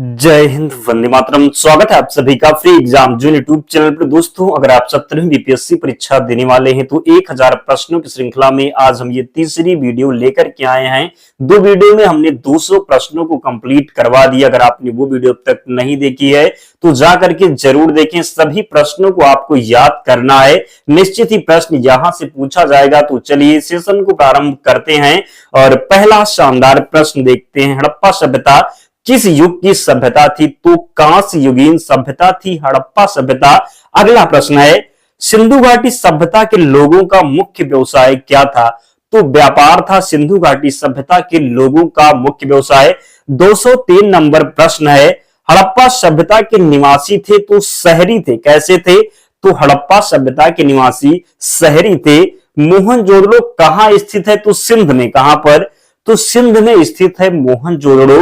जय हिंद, वंदे मातरम। स्वागत है आप सभी का फ्री एग्जाम जो यूट्यूब चैनल पर। दोस्तों, अगर आप 17वीं बीपीएससी परीक्षा देने वाले हैं तो 1000 प्रश्नों की श्रृंखला में आज हम ये तीसरी वीडियो लेकर के आए हैं। दो वीडियो में हमने 200 प्रश्नों को कंप्लीट करवा दिया। अगर आपने वो वीडियो अब तक नहीं देखी है तो जा करके जरूर देखें। सभी प्रश्नों को आपको याद करना है, निश्चित ही प्रश्न यहां से पूछा जाएगा। तो चलिए सेशन को प्रारंभ करते हैं और पहला शानदार प्रश्न देखते हैं। हड़प्पा सभ्यता किस युग की सभ्यता थी? तो कांस्य युगीन सभ्यता थी हड़प्पा सभ्यता। अगला प्रश्न है, सिंधु घाटी सभ्यता के लोगों का मुख्य व्यवसाय क्या था? तो व्यापार था सिंधु घाटी सभ्यता के लोगों का मुख्य व्यवसाय। 203 नंबर प्रश्न है, हड़प्पा सभ्यता के निवासी थे तो शहरी थे, कैसे थे? तो हड़प्पा सभ्यता के निवासी शहरी थे। मोहनजोदड़ो कहां स्थित है? तो सिंध में। कहां पर? तो सिंध में स्थित है मोहनजोदड़ो।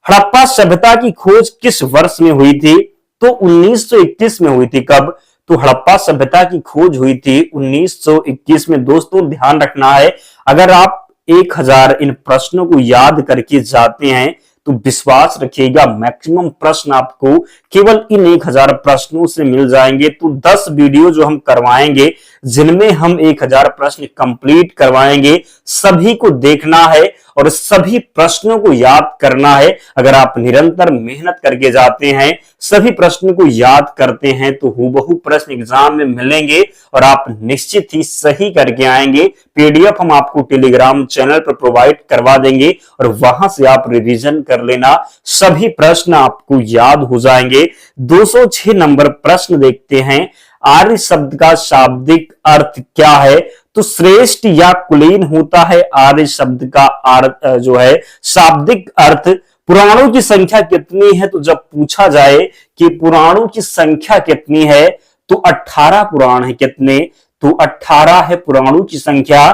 हड़प्पा सभ्यता की खोज किस वर्ष में हुई थी? तो 1921 में हुई थी। कब? तो हड़प्पा सभ्यता की खोज हुई थी 1921 में। दोस्तों ध्यान रखना है, अगर आप 1000 इन प्रश्नों को याद करके जाते हैं तो विश्वास रखिएगा मैक्सिमम प्रश्न आपको केवल इन 1000 प्रश्नों से मिल जाएंगे। तो 10 वीडियो जो हम करवाएंगे जिनमें हम 1000 प्रश्न कंप्लीट करवाएंगे, सभी को देखना है और सभी प्रश्नों को याद करना है। अगर आप निरंतर मेहनत करके जाते हैं, सभी प्रश्नों को याद करते हैं तो हूबहू प्रश्न एग्जाम में मिलेंगे और आप निश्चित ही सही करके आएंगे। पीडीएफ हम आपको टेलीग्राम चैनल पर प्रोवाइड करवा देंगे और वहां से आप रिवीजन कर लेना, सभी प्रश्न आपको याद हो जाएंगे। 206 नंबर प्रश्न देखते हैं। आर्य शब्द का शाब्दिक अर्थ क्या है? तो श्रेष्ठ या कुलीन होता है आर्य शब्द का अर्थ जो है शाब्दिक अर्थ। पुराणों की संख्या कितनी है? तो जब पूछा जाए कि पुराणों की संख्या कितनी है तो 18 पुराण है। कितने? तो 18 है पुराणों की संख्या।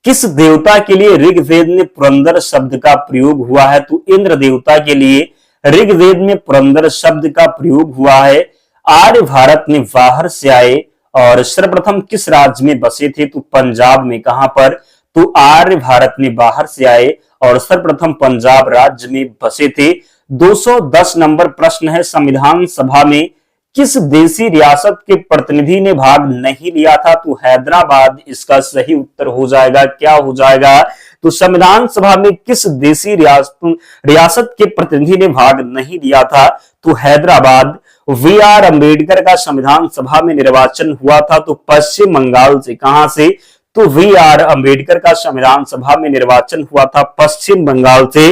किस देवता के लिए ऋग्वेद में पुरंदर शब्द का प्रयोग हुआ है? तो इंद्र देवता के लिए ऋग्वेद में पुरंदर शब्द का प्रयोग हुआ है। आर्य भारत में बाहर से आए और सर्वप्रथम किस राज्य में बसे थे? तो पंजाब में। कहां पर? तो आर्य भारत में बाहर से आए और सर्वप्रथम पंजाब राज्य में बसे थे। 210 नंबर प्रश्न है, संविधान सभा में किस देशी रियासत के प्रतिनिधि ने भाग नहीं लिया था? तो हैदराबाद इसका सही उत्तर हो जाएगा। क्या हो जाएगा? तो संविधान सभा में किस देशी रियासत के प्रतिनिधि ने भाग नहीं लिया था? तो हैदराबाद। वी.आर. अम्बेडकर का संविधान सभा में निर्वाचन हुआ था तो पश्चिम बंगाल से। कहां से? तो वी.आर. अम्बेडकर का संविधान सभा में निर्वाचन हुआ था पश्चिम बंगाल से।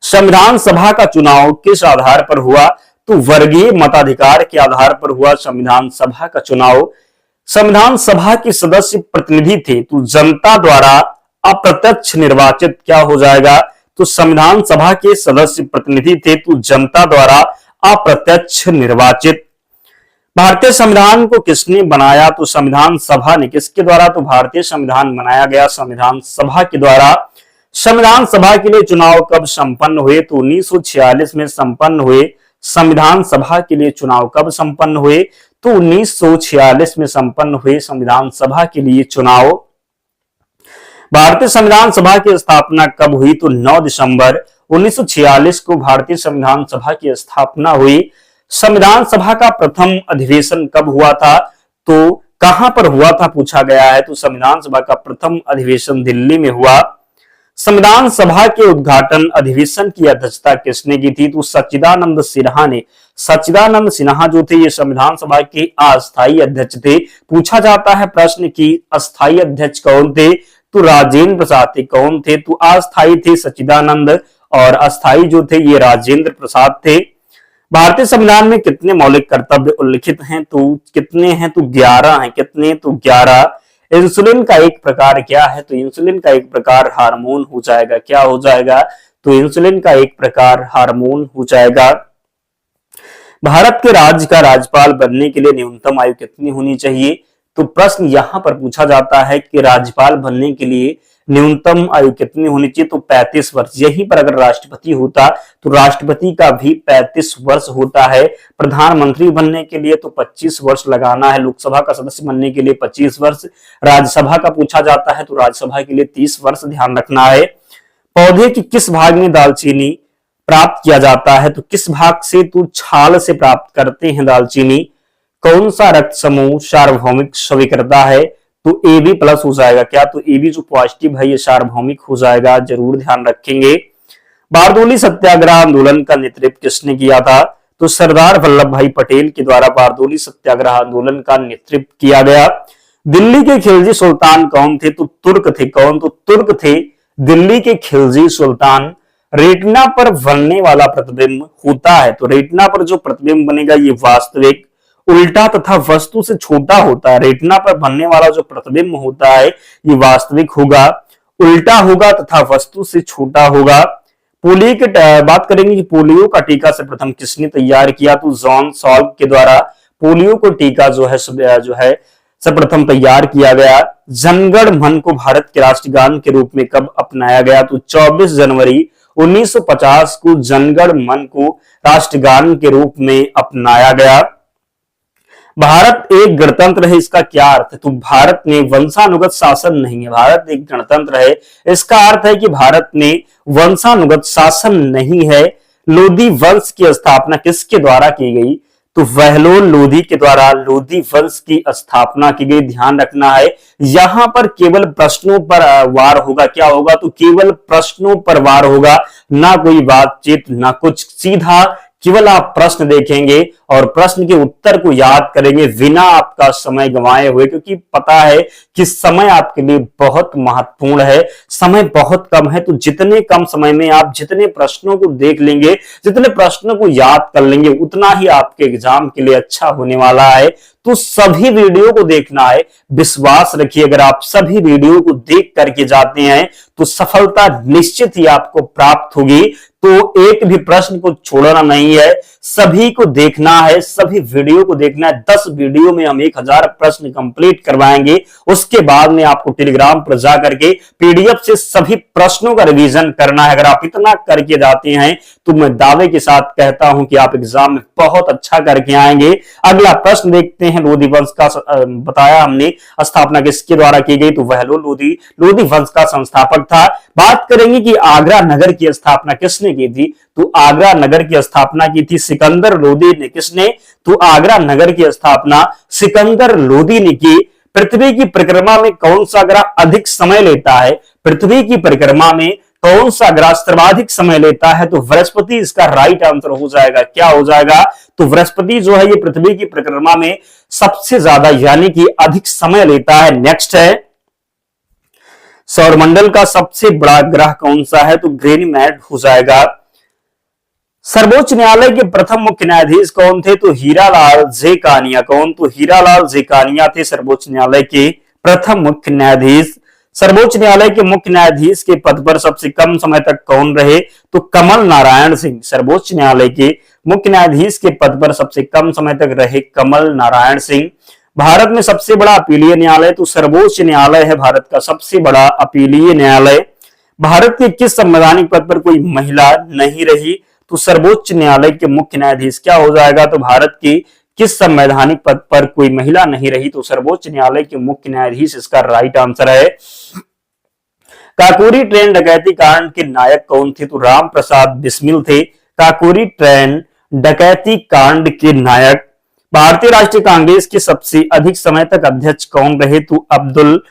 संविधान सभा का चुनाव किस आधार पर हुआ? तो वर्गीय मताधिकार के आधार पर हुआ संविधान सभा का चुनाव। संविधान सभा के सदस्य प्रतिनिधि थे तो जनता द्वारा अप्रत्यक्ष निर्वाचित। क्या हो जाएगा? तो संविधान सभा के सदस्य प्रतिनिधि थे तो जनता द्वारा अप्रत्यक्ष निर्वाचित। भारतीय संविधान को किसने बनाया? तो संविधान सभा ने। किसके द्वारा? तो भारतीय संविधान बनाया गया संविधान सभा के द्वारा। संविधान सभा के लिए चुनाव कब संपन्न हुए? तो 1946 में संपन्न हुए। संविधान सभा के लिए चुनाव कब संपन्न हुए? तो 1946 में संपन्न हुए संविधान सभा के लिए चुनाव। भारतीय संविधान सभा की स्थापना कब हुई? तो 9 दिसंबर 1946 को भारतीय संविधान सभा की स्थापना हुई। संविधान सभा का प्रथम अधिवेशन कब हुआ था? तो कहां पर हुआ था पूछा गया है। तो संविधान सभा का प्रथम अधिवेशन दिल्ली में हुआ। संविधान सभा के उद्घाटन अधिवेशन की अध्यक्षता किसने की थी? तो सच्चिदानंद सिन्हा ने। सच्चिदानंद सिन्हा जो थे ये संविधान सभा के अस्थायी अध्यक्ष थे। पूछा जाता है प्रश्न की अस्थायी अध्यक्ष कौन थे? तो राजेंद्र प्रसाद थे। कौन थे? तो अस्थायी थे सच्चिदानंद और अस्थायी जो थे ये राजेंद्र प्रसाद थे। भारतीय संविधान में कितने मौलिक कर्तव्य उल्लिखित हैं? तो कितने हैं? तो 11 हैं। कितने? तो 11। इंसुलिन का एक प्रकार क्या है? तो इंसुलिन का एक प्रकार हार्मोन हो जाएगा। क्या हो जाएगा? तो इंसुलिन का एक प्रकार हार्मोन हो जाएगा। भारत के राज्य का राज्यपाल बनने के लिए न्यूनतम आयु कितनी होनी चाहिए? तो प्रश्न यहां पर पूछा जाता है कि राज्यपाल बनने के लिए न्यूनतम आयु कितनी होनी चाहिए? तो 35 वर्ष। यहीं पर अगर राष्ट्रपति होता तो राष्ट्रपति का भी 35 वर्ष होता है। प्रधानमंत्री बनने के लिए तो 25 वर्ष लगाना है। लोकसभा का सदस्य बनने के लिए 25 वर्ष। राज्यसभा का पूछा जाता है तो राज्यसभा के लिए 30 वर्ष ध्यान रखना है। पौधे की किस भाग में दालचीनी प्राप्त किया जाता है? तो किस भाग से? तो छाल से प्राप्त करते हैं दालचीनी। कौन सा रक्त समूह सार्वभौमिक स्वीकृता है? तो AB प्लस हो जाएगा क्या? तो AB जो पॉजिटिव है ये सार्वभौमिक हो जाएगा, जरूर ध्यान रखेंगे। बारदोली सत्याग्रह आंदोलन का नेतृत्व किसने किया था? तो सरदार वल्लभ भाई पटेल के द्वारा बारदोली सत्याग्रह आंदोलन का नेतृत्व किया गया। दिल्ली के खिलजी सुल्तान कौन थे? तो तुर्क थे। कौन? तो तुर्क थे दिल्ली के खिलजी सुल्तान। रेटिना पर बनने वाला प्रतिबिंब होता है, तो रेटिना पर जो प्रतिबिंब बनेगा ये वास्तविक, उल्टा तथा वस्तु से छोटा होता है। रेटिना पर बनने वाला जो प्रतिबिंब होता है ये वास्तविक होगा, उल्टा होगा तथा वस्तु से छोटा होगा। पोलियो की बात करेंगे कि पोलियो का टीका सर्वप्रथम किसने तैयार किया? तो जॉन सॉल्क के द्वारा पोलियो को टीका जो है सर्वप्रथम तैयार किया गया। जनगण मन को भारत के राष्ट्रगान के रूप में कब अपनाया गया? तो 24 जनवरी 1950 को जनगण मन को राष्ट्रगान के रूप में अपनाया गया। भारत एक गणतंत्र है, इसका क्या अर्थ है? तो भारत में वंशानुगत शासन नहीं है, भारत एक गणतंत्र है। इसका अर्थ है कि भारत में वंशानुगत शासन नहीं है। लोधी वंश की स्थापना किसके द्वारा की गई? तो बहलोल लोधी के द्वारा लोधी वंश की स्थापना की गई। ध्यान रखना है यहां पर केवल प्रश्नों पर वार होगा। क्या होगा? तो केवल प्रश्नों पर वार होगा, ना कोई बातचीत ना कुछ, सीधा केवल आप प्रश्न देखेंगे और प्रश्न के उत्तर को याद करेंगे बिना आपका समय गंवाए हुए, क्योंकि पता है कि समय आपके लिए बहुत महत्वपूर्ण है। समय बहुत कम है, तो जितने कम समय में आप जितने प्रश्नों को देख लेंगे, जितने प्रश्नों को याद कर लेंगे, उतना ही आपके एग्जाम के लिए अच्छा होने वाला है। तो सभी वीडियो को देखना है, विश्वास रखिए अगर आप सभी वीडियो को देख करके जाते हैं तो सफलता निश्चित ही आपको प्राप्त होगी। तो एक भी प्रश्न को छोड़ना नहीं है, सभी को देखना है, सभी वीडियो को देखना है। 10 वीडियो में हम 1000 प्रश्न कंप्लीट करवाएंगे। उसके बाद में आपको टेलीग्राम पर जाकर के PDF से सभी प्रश्नों का रिवीजन करना है। अगर आप इतना करके जाते हैं तो मैं दावे के साथ कहता हूं कि आप एग्जाम में बहुत अच्छा करके आएंगे। अगला प्रश्न देखते हैं। लोधी वंश का बताया हमने स्थापना किसके द्वारा की गई? तो बहलोल लोधी वंश का संस्थापक था। बात करेंगे कि आगरा नगर की स्थापना किसने की थी? तो आगरा नगर की स्थापना की थी सिकंदर लोधी ने। किसने? तो आगरा नगर की स्थापना सिकंदर लोधी ने की। पृथ्वी की परिक्रमा में कौन सा ग्रह अधिक समय लेता है? पृथ्वी की परिक्रमा में कौन सा ग्रह सर्वाधिक समय लेता है? तो बृहस्पति इसका राइट आंसर हो जाएगा। क्या हो जाएगा? तो बृहस्पति जो है ये पृथ्वी की परिक्रमा में सबसे ज्यादा यानी कि अधिक समय लेता है। नेक्स्ट है सौरमंडल का सबसे बड़ा ग्रह कौन सा है? तो गैनीमेड हो जाएगा। सर्वोच्च न्यायालय के प्रथम मुख्य न्यायाधीश कौन थे? तो हीरालाल जेकानिया। कौन? तो हीरालाल जेकानिया थे सर्वोच्च न्यायालय के प्रथम मुख्य न्यायाधीश। सर्वोच्च न्यायालय के मुख्य न्यायाधीश के पद पर सबसे कम समय तक कौन रहे? तो कमल नारायण सिंह। सर्वोच्च न्यायालय के मुख्य न्यायाधीश के पद पर सबसे कम समय तक रहे कमल नारायण सिंह। भारत में सबसे बड़ा अपीलीय न्यायालय? तो सर्वोच्च न्यायालय है भारत का सबसे बड़ा अपीलीय न्यायालय। भारत के किस संवैधानिक पद पर कोई महिला नहीं रही? तो सर्वोच्च न्यायालय के मुख्य न्यायाधीश क्या हो जाएगा? तो भारत की किस संवैधानिक पद पर कोई महिला नहीं रही? तो सर्वोच्च न्यायालय के मुख्य न्यायाधीश इसका राइट आंसर है। काकोरी ट्रेन डकैती कांड के नायक कौन थे? तो राम प्रसाद बिस्मिल थे काकोरी ट्रेन डकैती कांड के नायक। भारतीय राष्ट्रीय कांग्रेस के सबसे अधिक समय तक अध्यक्ष कौन रहे? तो अब्दुल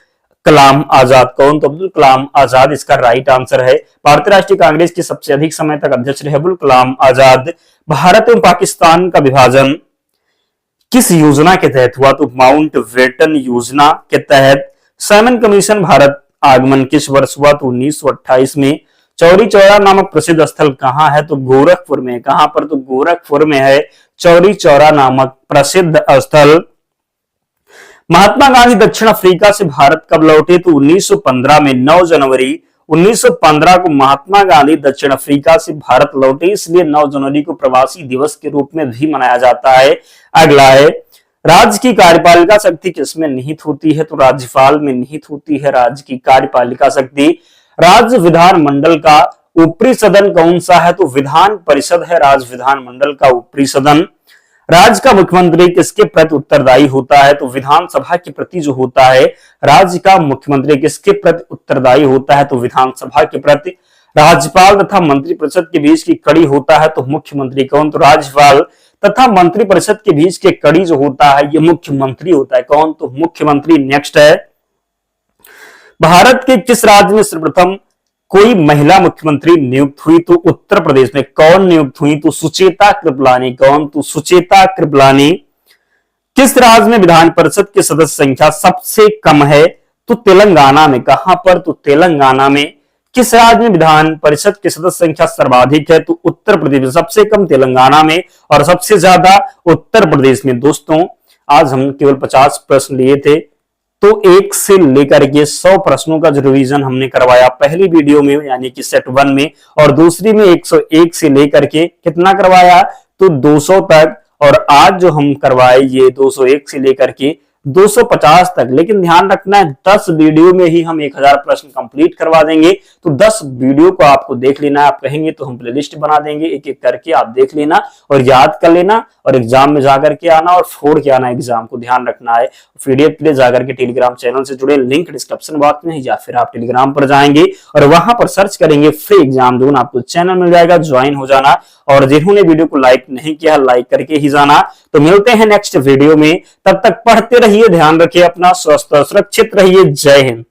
कलाम आजाद। कौन? तो अब्दुल कलाम आजाद इसका राइट आंसर है। भारतीय राष्ट्रीय कांग्रेस के सबसे अधिक समय तक अध्यक्ष रहे अब्दुल कलाम आजाद। भारत एवं पाकिस्तान का विभाजन किस योजना के तहत हुआ? तो माउंट बेटन योजना के तहत। साइमन कमीशन भारत आगमन किस वर्ष हुआ? तो 1928 में। चौरी चौरा नामक प्रसिद्ध स्थल कहां है? तो गोरखपुर में। कहां पर? तो गोरखपुर में है चौरी चौरा नामक प्रसिद्ध स्थल। महात्मा गांधी दक्षिण अफ्रीका से भारत कब लौटे? तो 1915 में। 9 जनवरी 1915 को महात्मा गांधी दक्षिण अफ्रीका से भारत लौटे, इसलिए 9 जनवरी को प्रवासी दिवस के रूप में भी मनाया जाता है। अगला है राज्य की कार्यपालिका शक्ति किसमें निहित होती है? तो राज्यपाल में निहित होती है राज्य की कार्यपालिका शक्ति। राज्य विधानमंडल का ऊपरी सदन कौन सा है? तो विधान परिषद है राज्य विधानमंडल का ऊपरी सदन। राज्य का मुख्यमंत्री किसके प्रति उत्तरदायी होता है? तो विधानसभा के प्रति जो होता है। राज्य का मुख्यमंत्री किसके प्रति उत्तरदायी होता है? तो विधानसभा के प्रति। राज्यपाल तथा मंत्रिपरिषद के बीच की कड़ी होता है तो मुख्यमंत्री कौन? तो राज्यपाल तथा मंत्रिपरिषद के बीच के कड़ी जो होता है ये मुख्यमंत्री होता है। कौन? तो मुख्यमंत्री। नेक्स्ट है, भारत के किस राज्य में सर्वप्रथम कोई महिला मुख्यमंत्री नियुक्त हुई? तो उत्तर प्रदेश में। कौन नियुक्त हुई? तो सुचेता कृपलानी। कौन? तो सुचेता कृपलानी। किस राज्य में विधान परिषद की सदस्य संख्या सबसे कम है? तो तेलंगाना में। कहां पर? तो तेलंगाना में। किस राज्य में विधान परिषद की सदस्य संख्या सर्वाधिक है? तो उत्तर प्रदेश में। सबसे कम तेलंगाना में और सबसे ज्यादा उत्तर प्रदेश में। दोस्तों आज हम केवल 50 प्रश्न लिए थे, तो 1 से लेकर के 100 प्रश्नों का जो रिवीजन हमने करवाया पहली वीडियो में यानी कि सेट 1 में, और दूसरी में 101 से लेकर के कितना करवाया? तो 200 तक। और आज जो हम करवाए ये 201 से लेकर के 250 तक। लेकिन ध्यान रखना है 10 वीडियो में ही हम 1000 प्रश्न कंप्लीट करवा देंगे, तो 10 वीडियो को आपको देख लेना। आप कहेंगे तो हम प्लेलिस्ट बना देंगे, एक एक करके आप देख लेना और याद कर लेना और एग्जाम में जाकर के आना और फोड़ के आना एग्जाम को। ध्यान रखना है। पीडीएफ के लिए जाकर के टेलीग्राम चैनल से जुड़े, लिंक डिस्क्रिप्शन बॉक्स में है, या फिर आप टेलीग्राम पर जाएंगे और वहां पर सर्च करेंगे फ्री एग्जाम जोन, आपको चैनल मिल जाएगा, ज्वाइन हो जाना। और जिन्होंने वीडियो को लाइक नहीं किया लाइक करके ही जाना। तो मिलते हैं नेक्स्ट वीडियो में, तब तक पढ़ते रहिए, ध्यान रखिए अपना, स्वस्थ और सुरक्षित रहिए। जय हिंद।